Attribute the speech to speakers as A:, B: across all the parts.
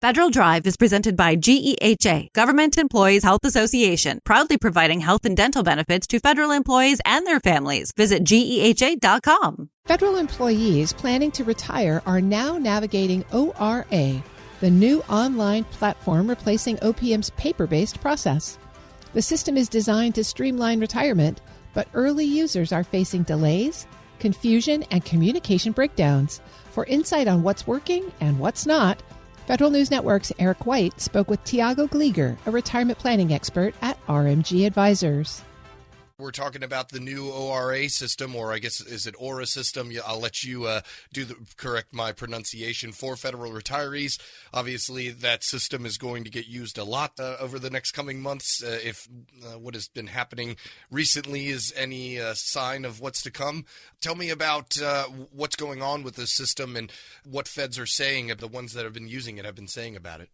A: Federal Drive is presented by GEHA, Government Employees Health Association, proudly providing health and dental benefits to federal employees and their families. Visit GEHA.com.
B: Federal employees planning to retire are now navigating ORA, the new online platform replacing OPM's paper-based process. The system is designed to streamline retirement, but early users are facing delays, confusion, and communication breakdowns. For insight on what's working and what's not, Federal News Network's Eric White spoke with Thiago Glieger, a retirement planning expert at RMG Advisors.
C: We're talking about the new ORA system, or I guess, is it ORA system? I'll let you correct my pronunciation for federal retirees. Obviously, that system is going to get used a lot over the next coming months. If what has been happening recently is any sign of what's to come. Tell me about what's going on with this system and what feds are saying, the ones that have been using it have been saying about it.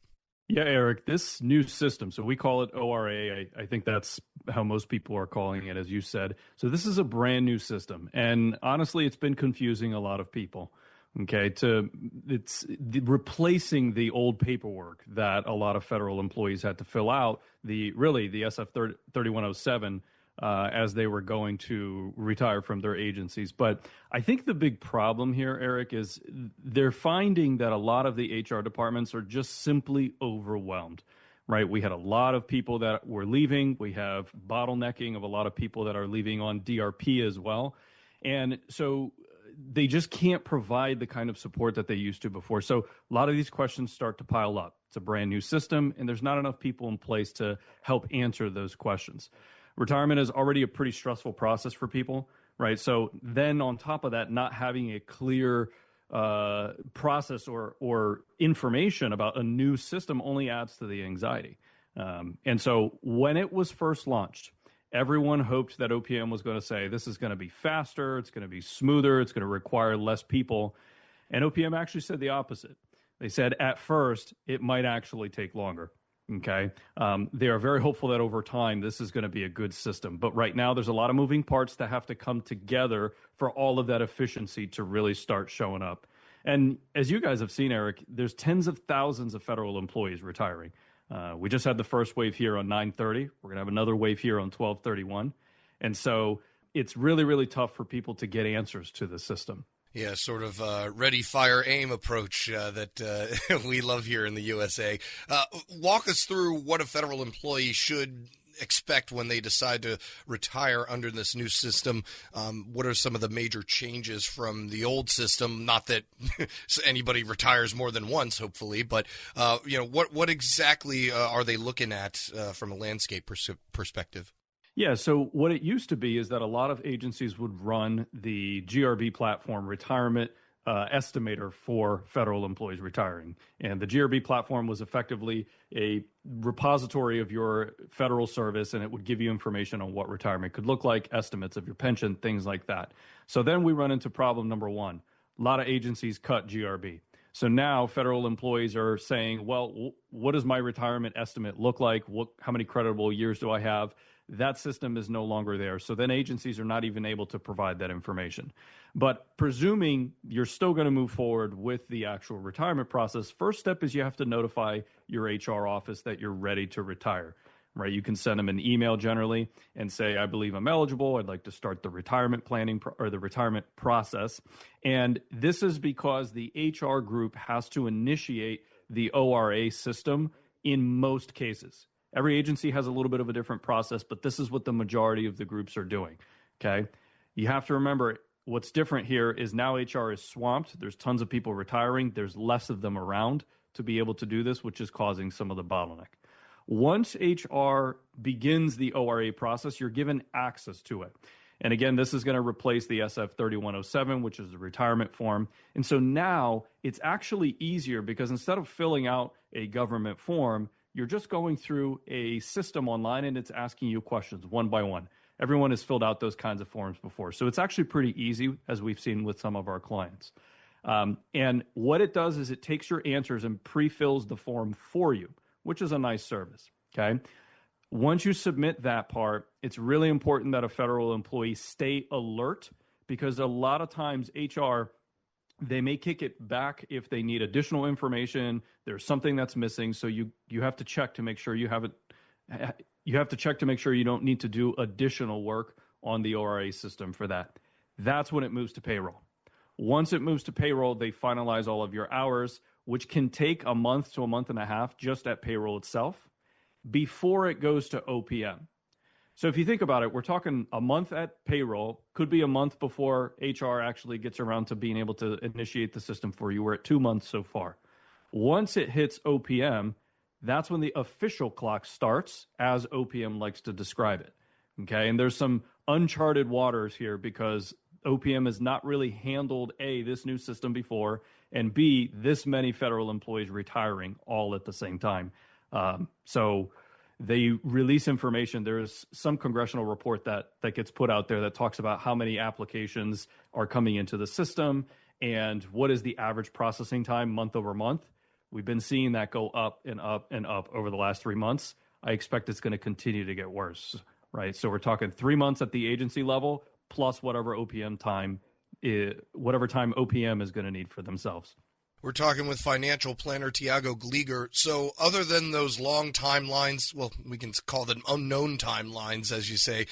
D: Yeah, Eric, this new system, so we call it ORA. I think that's how most people are calling it, as you said. So this is a brand new system. And honestly, it's been confusing a lot of people. Okay, it's replacing the old paperwork that a lot of federal employees had to fill out, the SF 3107, as they were going to retire from their agencies. But I think the big problem here, Eric, is they're finding that a lot of the HR departments are just simply overwhelmed, right? We had a lot of people that were leaving. We have bottlenecking of a lot of people that are leaving on DRP as well. And so they just can't provide the kind of support that they used to before. So a lot of these questions start to pile up. It's a brand new system, and there's not enough people in place to help answer those questions. Retirement is already a pretty stressful process for people, right? So then on top of that, not having a clear process or information about a new system only adds to the anxiety. And so when it was first launched, everyone hoped that OPM was going to say, this is going to be faster, it's going to be smoother, it's going to require less people. And OPM actually said the opposite. They said at first, it might actually take longer. Okay. They are very hopeful that over time, this is going to be a good system. But right now, there's a lot of moving parts that have to come together for all of that efficiency to really start showing up. And as you guys have seen, Eric, there's tens of thousands of federal employees retiring. We just had the first wave here on 9/30. We're going to have another wave here on 12/31. And so it's really, really tough for people to get answers to the system.
C: Yeah, sort of ready, fire, aim approach that we love here in the USA. Walk us through what a federal employee should expect when they decide to retire under this new system. What are some of the major changes from the old system? Not that anybody retires more than once, hopefully, but what exactly are they looking at from a landscape perspective?
D: Yeah, so what it used to be is that a lot of agencies would run the GRB platform retirement estimator for federal employees retiring. And the GRB platform was effectively a repository of your federal service, and it would give you information on what retirement could look like, estimates of your pension, things like that. So then we run into problem number one. A lot of agencies cut GRB. So now federal employees are saying, well, what does my retirement estimate look like? How many creditable years do I have? That system is no longer there. So then agencies are not even able to provide that information. But presuming you're still going to move forward with the actual retirement process, first step is you have to notify your HR office that you're ready to retire, right? You can send them an email generally and say, I believe I'm eligible. I'd like to start the retirement planning or the retirement process. And this is because the HR group has to initiate the ORA system in most cases. Every agency has a little bit of a different process, but this is what the majority of the groups are doing, okay? You have to remember what's different here is now HR is swamped. There's tons of people retiring. There's less of them around to be able to do this, which is causing some of the bottleneck. Once HR begins the ORA process, you're given access to it. And again, this is going to replace the SF 3107, which is the retirement form. And so now it's actually easier because instead of filling out a government form, you're just going through a system online and it's asking you questions one by one. Everyone has filled out those kinds of forms before. So it's actually pretty easy, as we've seen with some of our clients. And what it does is it takes your answers and pre-fills the form for you, which is a nice service, okay? Once you submit that part, it's really important that a federal employee stay alert because a lot of times HR They may kick it back if they need additional information. There's something that's missing. So you have to check to make sure you have it. You have to check to make sure you don't need to do additional work on the ORA system for that. That's when it moves to payroll. Once it moves to payroll, they finalize all of your hours, which can take a month to a month and a half just at payroll itself before it goes to OPM. So if you think about it, we're talking a month at payroll, could be a month before HR actually gets around to being able to initiate the system for you. We're at 2 months so far. Once it hits OPM, that's when the official clock starts, as OPM likes to describe it. Okay, and there's some uncharted waters here because OPM has not really handled A, this new system before, and B, this many federal employees retiring all at the same time. So they release information. There's some congressional report that gets put out there that talks about how many applications are coming into the system and what is the average processing time month over month. We've been seeing that go up and up and up over the last 3 months. I expect it's going to continue to get worse, right? So we're talking 3 months at the agency level plus whatever time OPM is going to need for themselves.
C: We're talking with financial planner Thiago Glieger. So other than those long timelines, well, we can call them unknown timelines, as you say,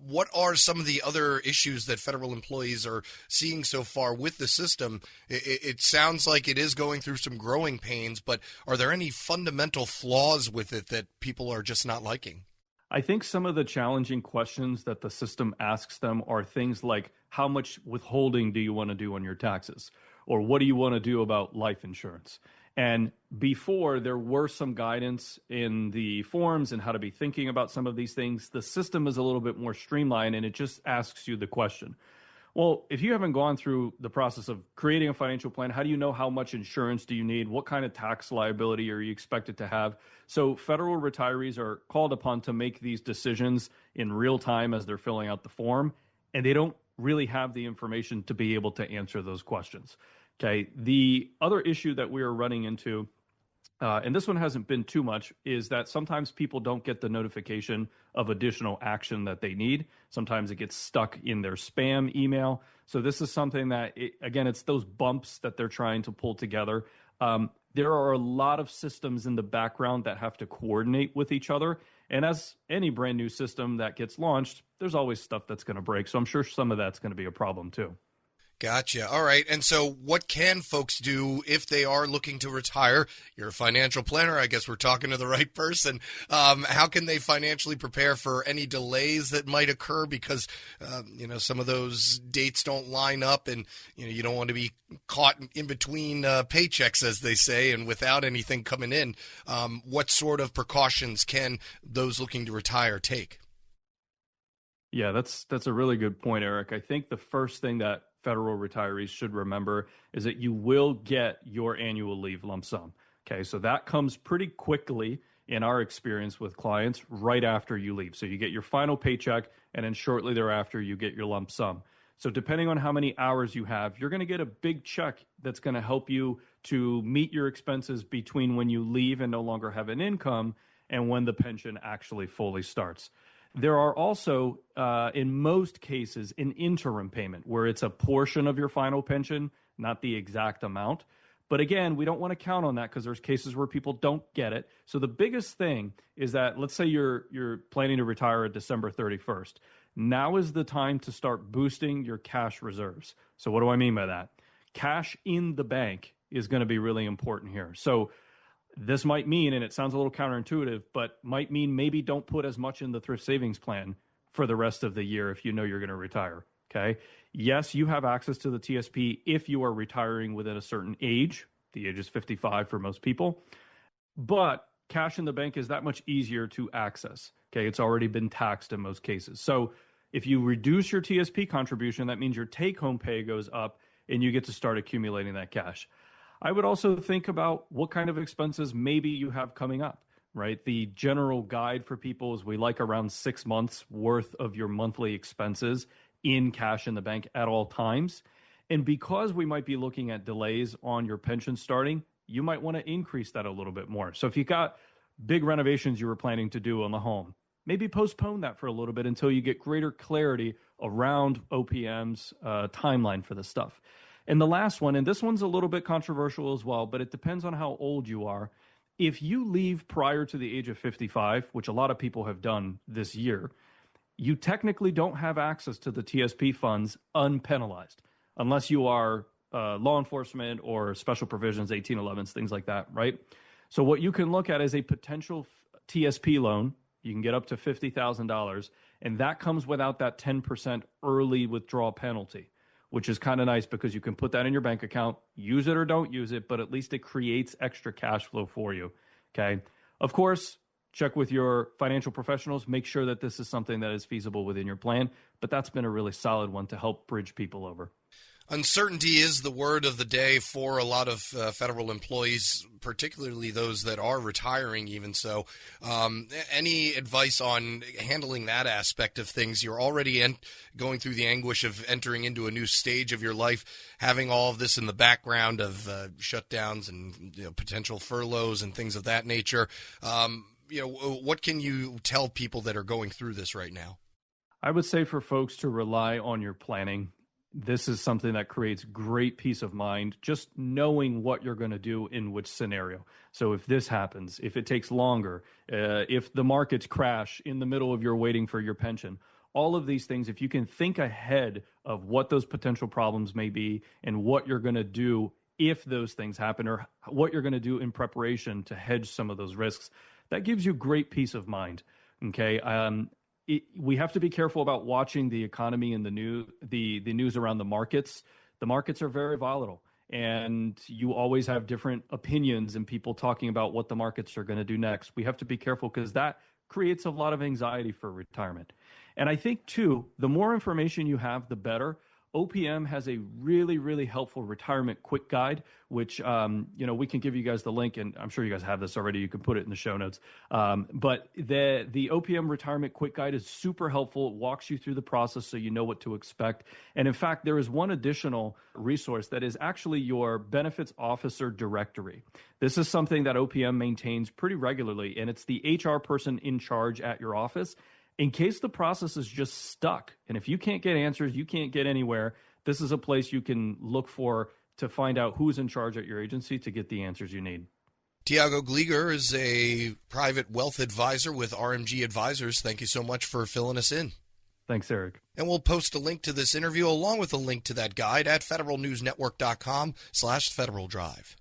C: what are some of the other issues that federal employees are seeing so far with the system? It sounds like it is going through some growing pains, but are there any fundamental flaws with it that people are just not liking?
D: I think some of the challenging questions that the system asks them are things like, how much withholding do you want to do on your taxes? Or what do you want to do about life insurance? And before, there were some guidance in the forms and how to be thinking about some of these things. The system is a little bit more streamlined, and it just asks you the question. Well, if you haven't gone through the process of creating a financial plan, how do you know how much insurance do you need? What kind of tax liability are you expected to have? So federal retirees are called upon to make these decisions in real time as they're filling out the form, and they don't really have the information to be able to answer those questions. Okay. The other issue that we are running into, and this one hasn't been too much, is that sometimes people don't get the notification of additional action that they need. Sometimes it gets stuck in their spam email. So this is something that, it's those bumps that they're trying to pull together. There are a lot of systems in the background that have to coordinate with each other. And as any brand new system that gets launched, there's always stuff that's going to break. So I'm sure some of that's going to be a problem too.
C: Gotcha. All right. And so what can folks do if they are looking to retire? You're a financial planner. I guess we're talking to the right person. How can they financially prepare for any delays that might occur because, some of those dates don't line up and, you don't want to be caught in between paychecks, as they say, and without anything coming in. What sort of precautions can those looking to retire take?
D: Yeah, that's a really good point, Eric. I think the first thing that federal retirees should remember is that you will get your annual leave lump sum. Okay, so that comes pretty quickly in our experience with clients right after you leave. So you get your final paycheck, and then shortly thereafter, you get your lump sum. So depending on how many hours you have, you're going to get a big check that's going to help you to meet your expenses between when you leave and no longer have an income and when the pension actually fully starts. There are also, in most cases, an interim payment where it's a portion of your final pension, not the exact amount. But again, we don't want to count on that because there's cases where people don't get it. So the biggest thing is that, let's say you're planning to retire at December 31st. Now is the time to start boosting your cash reserves. So what do I mean by that? Cash in the bank is going to be really important here. So this might mean, and it sounds a little counterintuitive, but might mean maybe don't put as much in the thrift savings plan for the rest of the year if you know you're going to retire, okay? Yes, you have access to the TSP if you are retiring within a certain age. The age is 55 for most people. But cash in the bank is that much easier to access, okay? It's already been taxed in most cases. So if you reduce your TSP contribution, that means your take-home pay goes up and you get to start accumulating that cash. I would also think about what kind of expenses maybe you have coming up, right? The general guide for people is we like around 6 months worth of your monthly expenses in cash in the bank at all times. And because we might be looking at delays on your pension starting, you might want to increase that a little bit more. So if you got big renovations you were planning to do on the home, maybe postpone that for a little bit until you get greater clarity around OPM's timeline for this stuff. And the last one, and this one's a little bit controversial as well, but it depends on how old you are. If you leave prior to the age of 55, which a lot of people have done this year, you technically don't have access to the TSP funds unpenalized, unless you are law enforcement or special provisions, 1811s, things like that, right? So what you can look at is a potential TSP loan. You can get up to $50,000, and that comes without that 10% early withdrawal penalty, which is kind of nice because you can put that in your bank account, use it or don't use it, but at least it creates extra cash flow for you, okay? Of course, check with your financial professionals, make sure that this is something that is feasible within your plan, but that's been a really solid one to help bridge people over.
C: Uncertainty is the word of the day for a lot of federal employees, particularly those that are retiring even so. Any advice on handling that aspect of things? You're already going through the anguish of entering into a new stage of your life, having all of this in the background of shutdowns and potential furloughs and things of that nature. What can you tell people that are going through this right now?
D: I would say for folks to rely on your planning. This is something that creates great peace of mind, just knowing what you're going to do in which scenario. So if this happens, if it takes longer, if the markets crash in the middle of your waiting for your pension, all of these things, if you can think ahead of what those potential problems may be and what you're going to do if those things happen, or what you're going to do in preparation to hedge some of those risks, that gives you great peace of mind. Okay. We have to be careful about watching the economy and the news around the markets. The markets are very volatile, and you always have different opinions and people talking about what the markets are going to do next. We have to be careful because that creates a lot of anxiety for retirement. And I think, too, the more information you have, the better. OPM has a really, really helpful retirement quick guide, which, we can give you guys the link, and I'm sure you guys have this already. You can put it in the show notes. But the OPM retirement quick guide is super helpful. It walks you through the process so you know what to expect. And in fact, there is one additional resource that is actually your benefits officer directory. This is something that OPM maintains pretty regularly, and it's the HR person in charge at your office. In case the process is just stuck, and if you can't get answers, you can't get anywhere, this is a place you can look for to find out who's in charge at your agency to get the answers you need.
C: Thiago Glieger is a private wealth advisor with RMG Advisors. Thank you so much for filling us in.
D: Thanks, Eric.
C: And we'll post a link to this interview along with a link to that guide at federalnewsnetwork.com/Federal Drive.